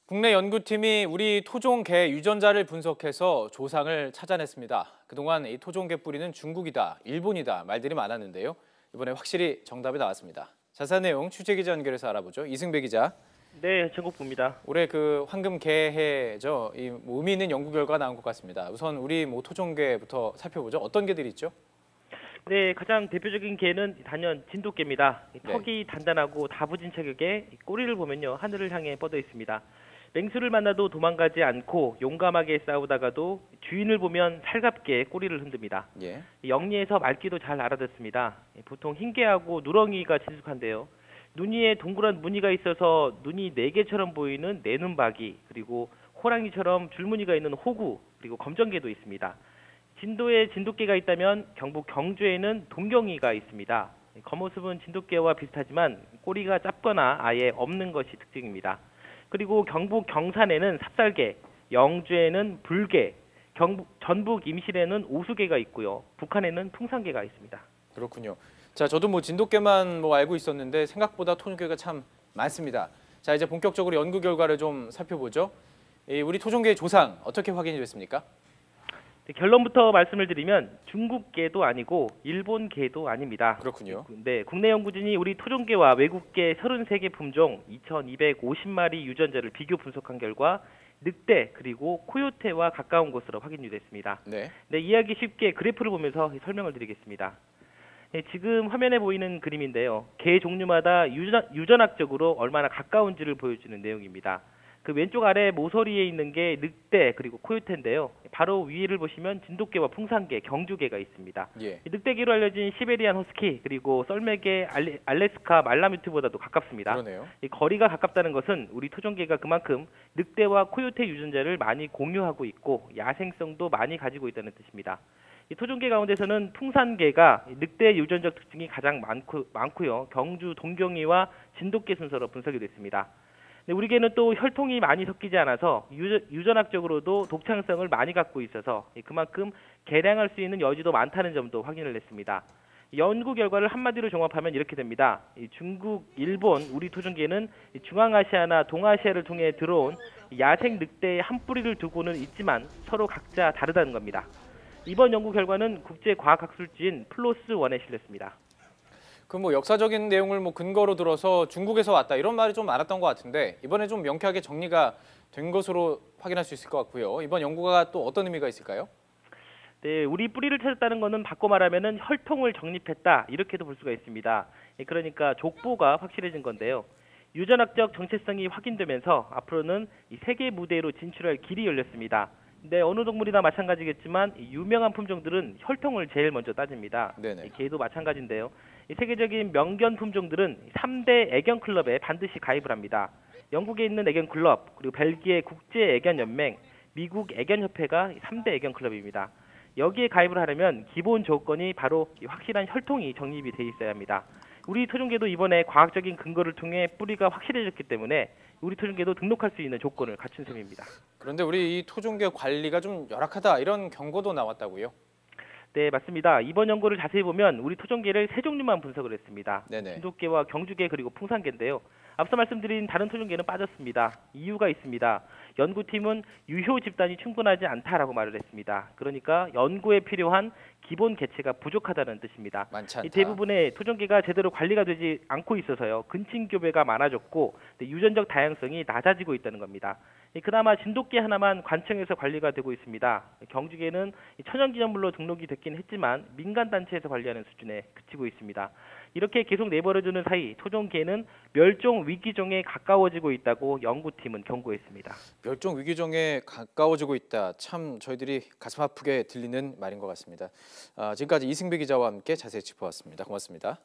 국내 연구팀이 우리 토종개 유전자를 분석해서 조상을 찾아냈습니다. 그동안 이 토종개 뿌리는 중국이다, 일본이다 말들이 많았는데요. 이번에 확실히 정답이 나왔습니다. 자세한 내용 취재기자 연결해서 알아보죠. 이승배 기자. 네, 전국부입니다. 올해 그 황금개해죠. 의미 있는 연구 결과가 나온 것 같습니다. 우선 우리 토종개부터 살펴보죠. 어떤 개들이 있죠? 네, 가장 대표적인 개는 단연 진돗개입니다. 네. 턱이 단단하고 다부진 체격에 꼬리를 보면요, 하늘을 향해 뻗어 있습니다. 맹수를 만나도 도망가지 않고 용감하게 싸우다가도 주인을 보면 살갑게 꼬리를 흔듭니다. 예. 영리해서 말귀도 잘 알아듣습니다. 보통 흰개하고 누렁이가 친숙한데요. 눈 위에 동그란 무늬가 있어서 눈이 4개처럼 보이는 내눈박이, 그리고 호랑이처럼 줄무늬가 있는 호구, 그리고 검정개도 있습니다. 진도에 진돗개가 있다면 경북 경주에는 동경이가 있습니다. 겉모습은 진돗개와 비슷하지만 꼬리가 짧거나 아예 없는 것이 특징입니다. 그리고 경북 경산에는 삽살개, 영주에는 불개, 전북 임실에는 오수개가 있고요. 북한에는 풍산개가 있습니다. 그렇군요. 자, 저도 진돗개만 알고 있었는데 생각보다 토종개가 참 많습니다. 자, 이제 본격적으로 연구 결과를 좀 살펴보죠. 우리 토종개의 조상 어떻게 확인이 됐습니까? 네, 결론부터 말씀을 드리면 중국개도 아니고 일본개도 아닙니다. 그렇군요. 네, 국내 연구진이 우리 토종개와 외국개 33개 품종 2,250마리 유전자를 비교 분석한 결과 늑대 그리고 코요테와 가까운 것으로 확인이 됐습니다. 네. 네, 이해하기 쉽게 그래프를 보면서 설명을 드리겠습니다. 네, 지금 화면에 보이는 그림인데요. 개 종류마다 유전학적으로 얼마나 가까운지를 보여주는 내용입니다. 그 왼쪽 아래 모서리에 있는 게 늑대 그리고 코요테인데요. 바로 위를 보시면 진돗개와 풍산개, 경주개가 있습니다. 예. 늑대개로 알려진 시베리안 허스키 그리고 썰매개, 알래스카 말라뮤트보다도 가깝습니다. 그러네요. 이 거리가 가깝다는 것은 우리 토종개가 그만큼 늑대와 코요테 유전자를 많이 공유하고 있고 야생성도 많이 가지고 있다는 뜻입니다. 이 토종개 가운데서는 풍산개가 늑대 유전적 특징이 가장 많고요. 경주 동경이와 진돗개 순서로 분석이 됐습니다. 네, 우리 개는 또 혈통이 많이 섞이지 않아서 유전학적으로도 독창성을 많이 갖고 있어서 그만큼 개량할 수 있는 여지도 많다는 점도 확인을 했습니다. 연구 결과를 한마디로 종합하면 이렇게 됩니다. 중국, 일본, 우리 토종개는 중앙아시아나 동아시아를 통해 들어온 야생 늑대의 한 뿌리를 두고는 있지만 서로 각자 다르다는 겁니다. 이번 연구 결과는 국제과학학술지인 플로스1에 실렸습니다. 그 역사적인 내용을 근거로 들어서 중국에서 왔다 이런 말이 좀 많았던 것 같은데 이번에 좀 명쾌하게 정리가 된 것으로 확인할 수 있을 것 같고요. 이번 연구가 또 어떤 의미가 있을까요? 네, 우리 뿌리를 찾았다는 것은 바꿔 말하면은 혈통을 정립했다 이렇게도 볼 수가 있습니다. 그러니까 족보가 확실해진 건데요. 유전학적 정체성이 확인되면서 앞으로는 이 세계 무대로 진출할 길이 열렸습니다. 네, 어느 동물이나 마찬가지겠지만 유명한 품종들은 혈통을 제일 먼저 따집니다. 네네. 개도 마찬가지인데요. 세계적인 명견 품종들은 3대 애견 클럽에 반드시 가입을 합니다. 영국에 있는 애견 클럽, 그리고 벨기에 국제 애견 연맹, 미국 애견 협회가 3대 애견 클럽입니다. 여기에 가입을 하려면 기본 조건이 바로 확실한 혈통이 정립이 돼 있어야 합니다. 우리 토종개도 이번에 과학적인 근거를 통해 뿌리가 확실해졌기 때문에 우리 토종개도 등록할 수 있는 조건을 갖춘 셈입니다. 그런데 우리 이 토종개 관리가 좀 열악하다 이런 경고도 나왔다고요? 네, 맞습니다. 이번 연구를 자세히 보면 우리 토종개를 3종류만 분석을 했습니다. 네네. 진돗개와 경주개 그리고 풍산개인데요. 앞서 말씀드린 다른 토종개는 빠졌습니다. 이유가 있습니다. 연구팀은 유효 집단이 충분하지 않다라고 말을 했습니다. 그러니까 연구에 필요한 기본 개체가 부족하다는 뜻입니다. 많지 않다. 대부분의 토종개가 제대로 관리가 되지 않고 있어서요. 근친교배가 많아졌고 유전적 다양성이 낮아지고 있다는 겁니다. 그나마 진돗개 하나만 관청에서 관리가 되고 있습니다. 경주개는 천연기념물로 등록이 됐긴 했지만 민간단체에서 관리하는 수준에 그치고 있습니다. 이렇게 계속 내버려두는 사이 토종개는 멸종 위기종에 가까워지고 있다고 연구팀은 경고했습니다. 멸종 위기종에 가까워지고 있다. 참 저희들이 가슴 아프게 들리는 말인 것 같습니다. 지금까지 이승배 기자와 함께 자세히 짚어봤습니다. 고맙습니다.